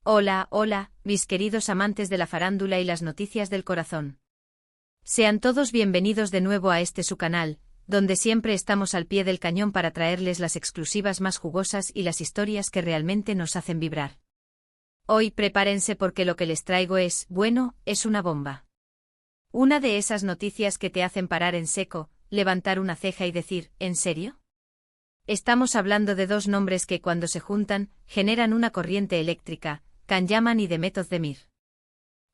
Hola, hola, mis queridos amantes de la farándula y las noticias del corazón. Sean todos bienvenidos de nuevo a este su canal, donde siempre estamos al pie del cañón para traerles las exclusivas más jugosas y las historias que realmente nos hacen vibrar. Hoy prepárense porque lo que les traigo es, bueno, es una bomba. Una de esas noticias que te hacen parar en seco, levantar una ceja y decir, ¿en serio? Estamos hablando de dos nombres que cuando se juntan, generan una corriente eléctrica, Can Yaman y Demet Özdemir.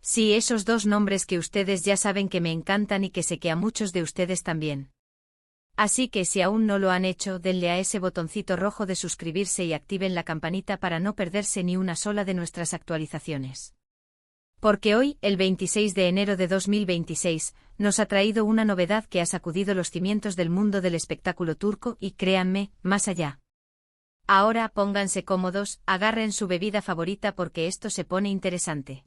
Sí, esos dos nombres que ustedes ya saben que me encantan y que sé que a muchos de ustedes también. Así que si aún no lo han hecho, denle a ese botoncito rojo de suscribirse y activen la campanita para no perderse ni una sola de nuestras actualizaciones. Porque hoy, el 26 de enero de 2026, nos ha traído una novedad que ha sacudido los cimientos del mundo del espectáculo turco y, créanme, más allá. Ahora pónganse cómodos, agarren su bebida favorita porque esto se pone interesante.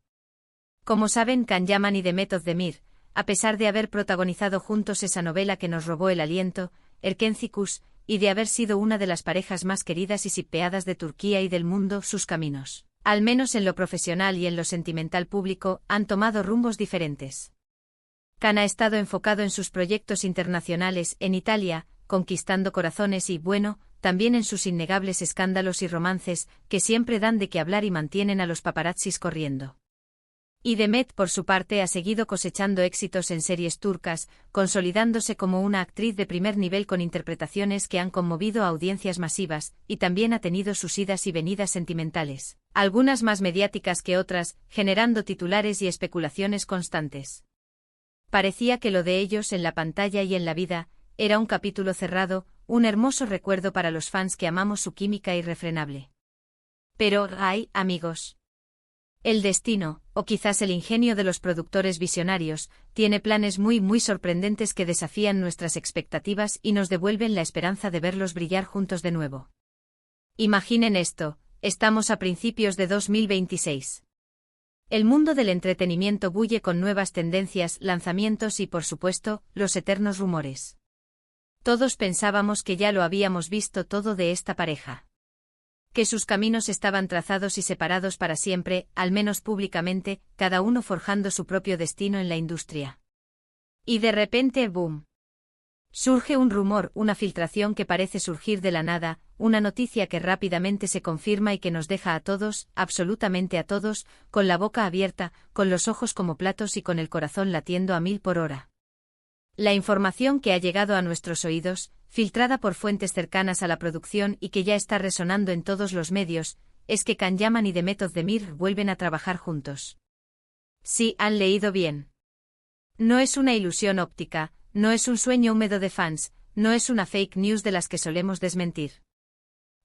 Como saben, Can Yaman y Demet Özdemir, a pesar de haber protagonizado juntos esa novela que nos robó el aliento, Erkenci, y de haber sido una de las parejas más queridas y shippeadas de Turquía y del mundo, sus caminos, al menos en lo profesional y en lo sentimental público, han tomado rumbos diferentes. Can ha estado enfocado en sus proyectos internacionales, en Italia, conquistando corazones y, bueno, también en sus innegables escándalos y romances, que siempre dan de qué hablar y mantienen a los paparazzis corriendo. Y Demet, por su parte, ha seguido cosechando éxitos en series turcas, consolidándose como una actriz de primer nivel con interpretaciones que han conmovido a audiencias masivas, y también ha tenido sus idas y venidas sentimentales, algunas más mediáticas que otras, generando titulares y especulaciones constantes. Parecía que lo de ellos en la pantalla y en la vida era un capítulo cerrado, un hermoso recuerdo para los fans que amamos su química irrefrenable. Pero, ay, amigos. El destino, o quizás el ingenio de los productores visionarios, tiene planes muy sorprendentes que desafían nuestras expectativas y nos devuelven la esperanza de verlos brillar juntos de nuevo. Imaginen esto, estamos a principios de 2026. El mundo del entretenimiento bulle con nuevas tendencias, lanzamientos y, por supuesto, los eternos rumores. Todos pensábamos que ya lo habíamos visto todo de esta pareja. Que sus caminos estaban trazados y separados para siempre, al menos públicamente, cada uno forjando su propio destino en la industria. Y de repente, ¡boom! Surge un rumor, una filtración que parece surgir de la nada, una noticia que rápidamente se confirma y que nos deja a todos, absolutamente a todos, con la boca abierta, con los ojos como platos y con el corazón latiendo a 1000 por hora. La información que ha llegado a nuestros oídos, filtrada por fuentes cercanas a la producción y que ya está resonando en todos los medios, es que Can Yaman y Demet Özdemir vuelven a trabajar juntos. Sí, han leído bien. No es una ilusión óptica, no es un sueño húmedo de fans, no es una fake news de las que solemos desmentir.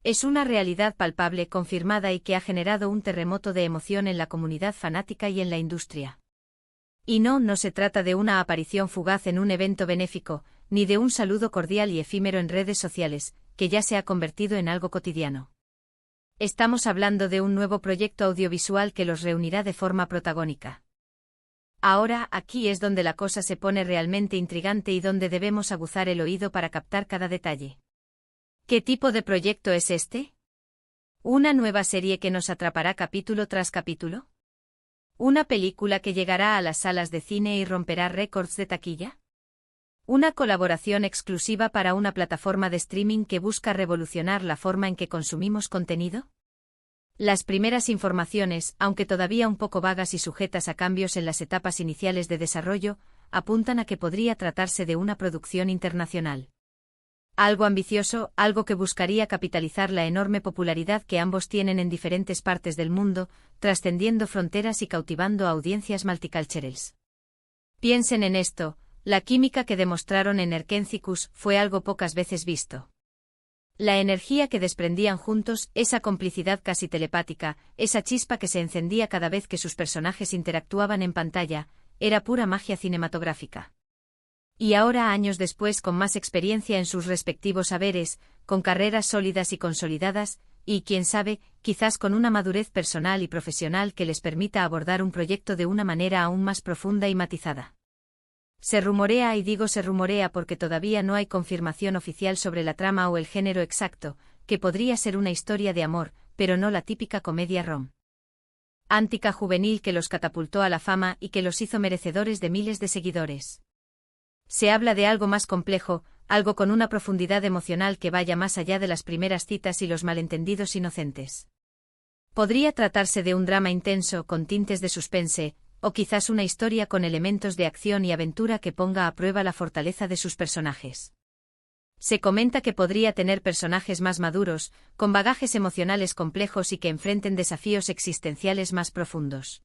Es una realidad palpable, confirmada y que ha generado un terremoto de emoción en la comunidad fanática y en la industria. Y no se trata de una aparición fugaz en un evento benéfico, ni de un saludo cordial y efímero en redes sociales, que ya se ha convertido en algo cotidiano. Estamos hablando de un nuevo proyecto audiovisual que los reunirá de forma protagónica. Ahora, aquí es donde la cosa se pone realmente intrigante y donde debemos aguzar el oído para captar cada detalle. ¿Qué tipo de proyecto es este? ¿Una nueva serie que nos atrapará capítulo tras capítulo? ¿Una película que llegará a las salas de cine y romperá récords de taquilla? ¿Una colaboración exclusiva para una plataforma de streaming que busca revolucionar la forma en que consumimos contenido? Las primeras informaciones, aunque todavía un poco vagas y sujetas a cambios en las etapas iniciales de desarrollo, apuntan a que podría tratarse de una producción internacional. Algo ambicioso, algo que buscaría capitalizar la enorme popularidad que ambos tienen en diferentes partes del mundo, trascendiendo fronteras y cautivando a audiencias multiculturales. Piensen en esto, la química que demostraron en Erkenci fue algo pocas veces visto. La energía que desprendían juntos, esa complicidad casi telepática, esa chispa que se encendía cada vez que sus personajes interactuaban en pantalla, era pura magia cinematográfica. Y ahora, años después, con más experiencia en sus respectivos saberes, con carreras sólidas y consolidadas, y, quién sabe, quizás con una madurez personal y profesional que les permita abordar un proyecto de una manera aún más profunda y matizada. Se rumorea, y digo se rumorea porque todavía no hay confirmación oficial sobre la trama o el género exacto, que podría ser una historia de amor, pero no la típica comedia rom. Antica juvenil que los catapultó a la fama y que los hizo merecedores de miles de seguidores. Se habla de algo más complejo, algo con una profundidad emocional que vaya más allá de las primeras citas y los malentendidos inocentes. Podría tratarse de un drama intenso con tintes de suspense, o quizás una historia con elementos de acción y aventura que ponga a prueba la fortaleza de sus personajes. Se comenta que podría tener personajes más maduros, con bagajes emocionales complejos y que enfrenten desafíos existenciales más profundos.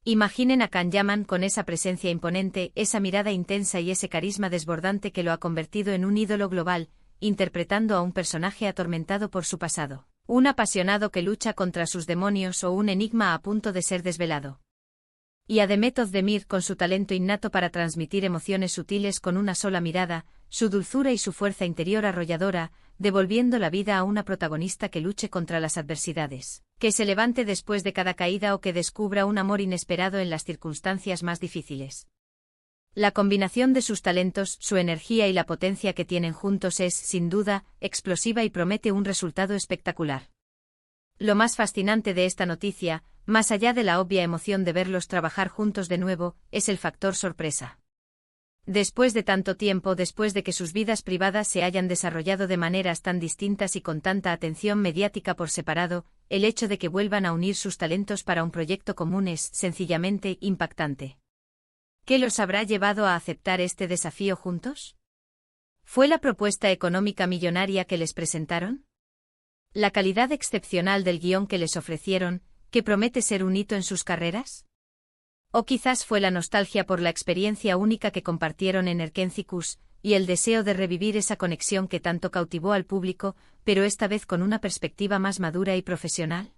Imaginen a Kanyaman con esa presencia imponente, esa mirada intensa y ese carisma desbordante que lo ha convertido en un ídolo global, interpretando a un personaje atormentado por su pasado, un apasionado que lucha contra sus demonios o un enigma a punto de ser desvelado. Y a Demet Özdemir con su talento innato para transmitir emociones sutiles con una sola mirada, su dulzura y su fuerza interior arrolladora, devolviendo la vida a una protagonista que luche contra las adversidades, que se levante después de cada caída o que descubra un amor inesperado en las circunstancias más difíciles. La combinación de sus talentos, su energía y la potencia que tienen juntos es, sin duda, explosiva y promete un resultado espectacular. Lo más fascinante de esta noticia, más allá de la obvia emoción de verlos trabajar juntos de nuevo, es el factor sorpresa. Después de tanto tiempo, después de que sus vidas privadas se hayan desarrollado de maneras tan distintas y con tanta atención mediática por separado, el hecho de que vuelvan a unir sus talentos para un proyecto común es, sencillamente, impactante. ¿Qué los habrá llevado a aceptar este desafío juntos? ¿Fue la propuesta económica millonaria que les presentaron? ¿La calidad excepcional del guión que les ofrecieron, que promete ser un hito en sus carreras? O quizás fue la nostalgia por la experiencia única que compartieron en Erkencikus, y el deseo de revivir esa conexión que tanto cautivó al público, pero esta vez con una perspectiva más madura y profesional.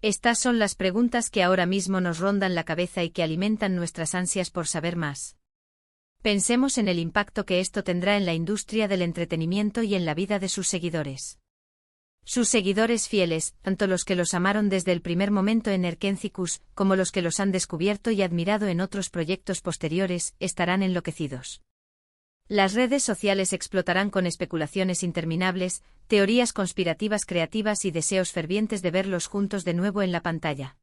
Estas son las preguntas que ahora mismo nos rondan la cabeza y que alimentan nuestras ansias por saber más. Pensemos en el impacto que esto tendrá en la industria del entretenimiento y en la vida de sus seguidores. Sus seguidores fieles, tanto los que los amaron desde el primer momento en Erkencikus, como los que los han descubierto y admirado en otros proyectos posteriores, estarán enloquecidos. Las redes sociales explotarán con especulaciones interminables, teorías conspirativas creativas y deseos fervientes de verlos juntos de nuevo en la pantalla.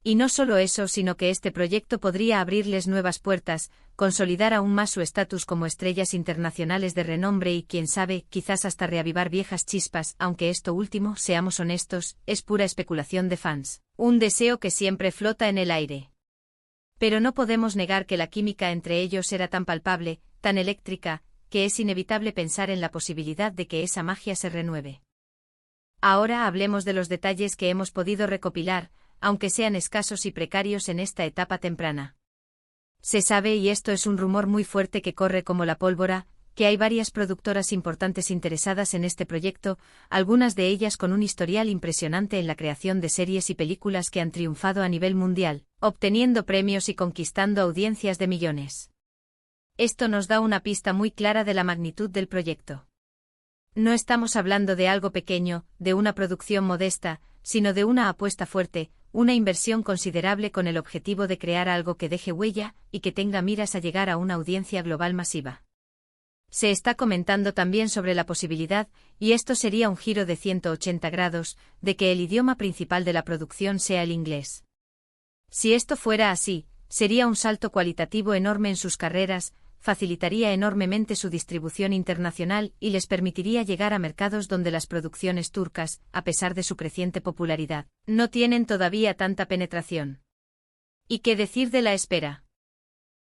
Y no solo eso, sino que este proyecto podría abrirles nuevas puertas, consolidar aún más su estatus como estrellas internacionales de renombre y, quién sabe, quizás hasta reavivar viejas chispas, aunque esto último, seamos honestos, es pura especulación de fans, un deseo que siempre flota en el aire. Pero no podemos negar que la química entre ellos era tan palpable, tan eléctrica, que es inevitable pensar en la posibilidad de que esa magia se renueve. Ahora hablemos de los detalles que hemos podido recopilar, aunque sean escasos y precarios en esta etapa temprana. Se sabe, y esto es un rumor muy fuerte que corre como la pólvora, que hay varias productoras importantes interesadas en este proyecto, algunas de ellas con un historial impresionante en la creación de series y películas que han triunfado a nivel mundial, obteniendo premios y conquistando audiencias de millones. Esto nos da una pista muy clara de la magnitud del proyecto. No estamos hablando de algo pequeño, de una producción modesta, sino de una apuesta fuerte, una inversión considerable con el objetivo de crear algo que deje huella y que tenga miras a llegar a una audiencia global masiva. Se está comentando también sobre la posibilidad, y esto sería un giro de 180 grados, de que el idioma principal de la producción sea el inglés. Si esto fuera así, sería un salto cualitativo enorme en sus carreras, facilitaría enormemente su distribución internacional y les permitiría llegar a mercados donde las producciones turcas, a pesar de su creciente popularidad, no tienen todavía tanta penetración. ¿Y qué decir de la espera?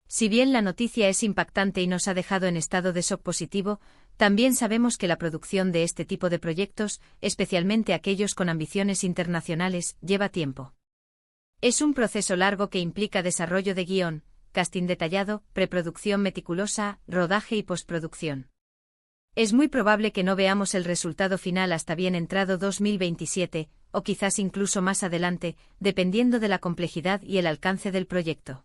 Si bien la noticia es impactante y nos ha dejado en estado de shock positivo, también sabemos que la producción de este tipo de proyectos, especialmente aquellos con ambiciones internacionales, lleva tiempo. Es un proceso largo que implica desarrollo de guión, casting detallado, preproducción meticulosa, rodaje y postproducción. Es muy probable que no veamos el resultado final hasta bien entrado 2027, o quizás incluso más adelante, dependiendo de la complejidad y el alcance del proyecto.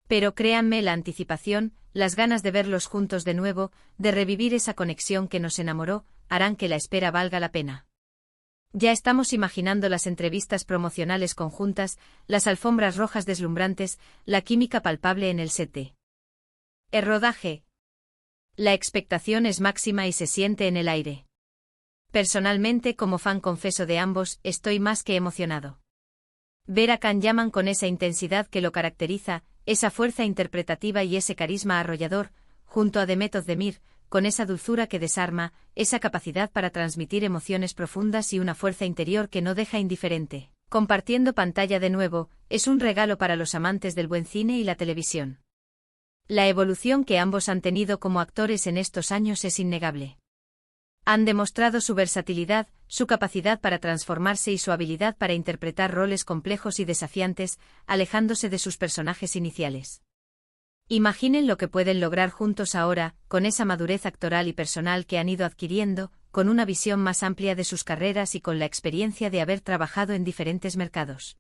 Pero créanme, la anticipación, las ganas de verlos juntos de nuevo, de revivir esa conexión que nos enamoró, harán que la espera valga la pena. Ya estamos imaginando las entrevistas promocionales conjuntas, las alfombras rojas deslumbrantes, la química palpable en el set. El rodaje. La expectación es máxima y se siente en el aire. Personalmente, como fan confeso de ambos, estoy más que emocionado. Ver a Can Yaman con esa intensidad que lo caracteriza, esa fuerza interpretativa y ese carisma arrollador, junto a Demet Özdemir, con esa dulzura que desarma, esa capacidad para transmitir emociones profundas y una fuerza interior que no deja indiferente. Compartiendo pantalla de nuevo, es un regalo para los amantes del buen cine y la televisión. La evolución que ambos han tenido como actores en estos años es innegable. Han demostrado su versatilidad, su capacidad para transformarse y su habilidad para interpretar roles complejos y desafiantes, alejándose de sus personajes iniciales. Imaginen lo que pueden lograr juntos ahora, con esa madurez actoral y personal que han ido adquiriendo, con una visión más amplia de sus carreras y con la experiencia de haber trabajado en diferentes mercados.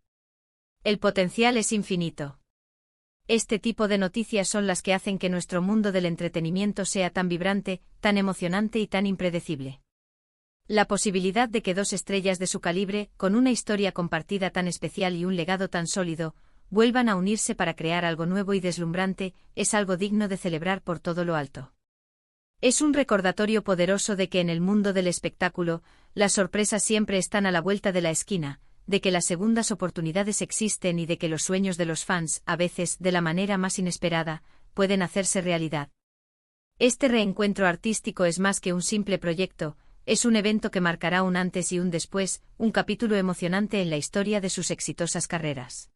El potencial es infinito. Este tipo de noticias son las que hacen que nuestro mundo del entretenimiento sea tan vibrante, tan emocionante y tan impredecible. La posibilidad de que dos estrellas de su calibre, con una historia compartida tan especial y un legado tan sólido, vuelvan a unirse para crear algo nuevo y deslumbrante, es algo digno de celebrar por todo lo alto. Es un recordatorio poderoso de que en el mundo del espectáculo, las sorpresas siempre están a la vuelta de la esquina, de que las segundas oportunidades existen y de que los sueños de los fans, a veces de la manera más inesperada, pueden hacerse realidad. Este reencuentro artístico es más que un simple proyecto, es un evento que marcará un antes y un después, un capítulo emocionante en la historia de sus exitosas carreras.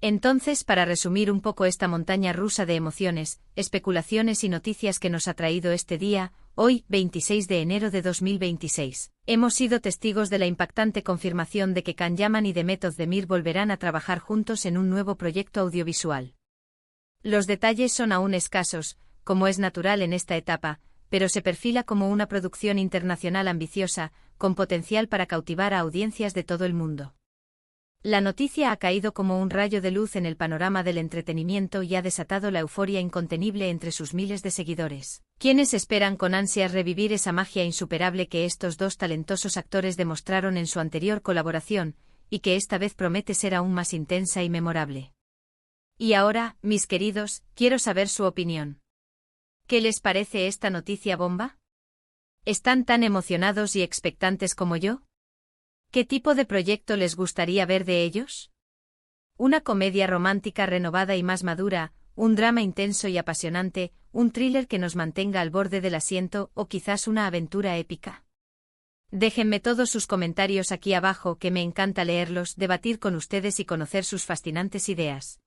Entonces, para resumir un poco esta montaña rusa de emociones, especulaciones y noticias que nos ha traído este día, hoy, 26 de enero de 2026, hemos sido testigos de la impactante confirmación de que Can Yaman y Demet Özdemir volverán a trabajar juntos en un nuevo proyecto audiovisual. Los detalles son aún escasos, como es natural en esta etapa, pero se perfila como una producción internacional ambiciosa, con potencial para cautivar a audiencias de todo el mundo. La noticia ha caído como un rayo de luz en el panorama del entretenimiento y ha desatado la euforia incontenible entre sus miles de seguidores, quienes esperan con ansias revivir esa magia insuperable que estos dos talentosos actores demostraron en su anterior colaboración, y que esta vez promete ser aún más intensa y memorable. Y ahora, mis queridos, quiero saber su opinión. ¿Qué les parece esta noticia bomba? ¿Están tan emocionados y expectantes como yo? ¿Qué tipo de proyecto les gustaría ver de ellos? ¿Una comedia romántica renovada y más madura, un drama intenso y apasionante, un thriller que nos mantenga al borde del asiento o quizás una aventura épica? Déjenme todos sus comentarios aquí abajo, que me encanta leerlos, debatir con ustedes y conocer sus fascinantes ideas.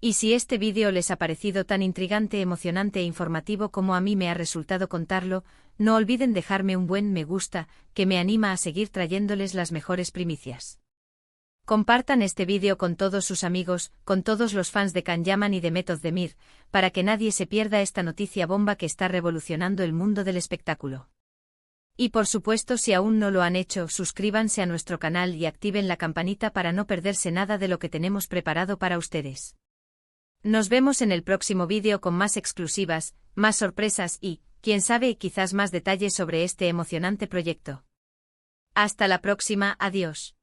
Y si este vídeo les ha parecido tan intrigante, emocionante e informativo como a mí me ha resultado contarlo, no olviden dejarme un buen me gusta, que me anima a seguir trayéndoles las mejores primicias. Compartan este vídeo con todos sus amigos, con todos los fans de Can Yaman y Demet Özdemir, para que nadie se pierda esta noticia bomba que está revolucionando el mundo del espectáculo. Y por supuesto, si aún no lo han hecho, suscríbanse a nuestro canal y activen la campanita para no perderse nada de lo que tenemos preparado para ustedes. Nos vemos en el próximo vídeo con más exclusivas, más sorpresas y, quién sabe, quizás más detalles sobre este emocionante proyecto. Hasta la próxima, adiós.